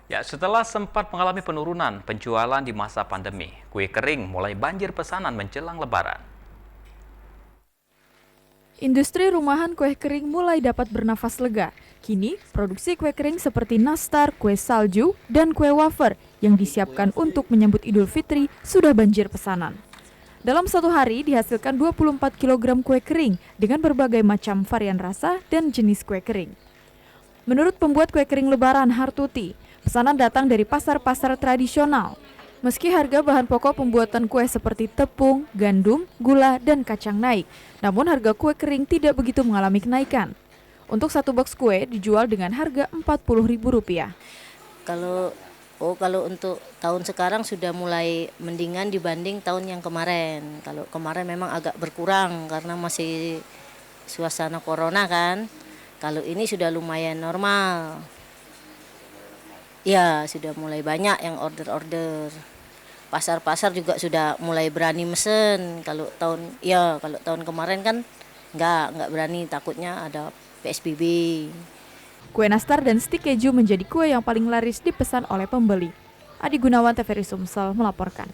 Ya, setelah sempat mengalami penurunan penjualan di masa pandemi, kue kering mulai banjir pesanan menjelang Lebaran. Industri rumahan kue kering mulai dapat bernafas lega. Kini, produksi kue kering seperti nastar, kue salju, dan kue wafer yang disiapkan untuk menyambut Idul Fitri sudah banjir pesanan. Dalam satu hari dihasilkan 24 kg kue kering dengan berbagai macam varian rasa dan jenis kue kering. Menurut pembuat kue kering Lebaran Hartuti, pesanan datang dari pasar-pasar tradisional. Meski harga bahan pokok pembuatan kue seperti tepung, gandum, gula, dan kacang naik, namun harga kue kering tidak begitu mengalami kenaikan. Untuk satu box kue dijual dengan harga Rp40.000. Kalau untuk tahun sekarang sudah mulai mendingan dibanding tahun yang kemarin. Kalau kemarin memang agak berkurang karena masih suasana corona kan. Kalau ini sudah lumayan normal. Ya, sudah mulai banyak yang order-order. Pasar-pasar juga sudah mulai berani mesen. Kalau tahun kemarin kan nggak berani, takutnya ada PSBB. Kue nastar dan stik keju menjadi kue yang paling laris dipesan oleh pembeli. Adi Gunawan, TVRI Sumsel melaporkan.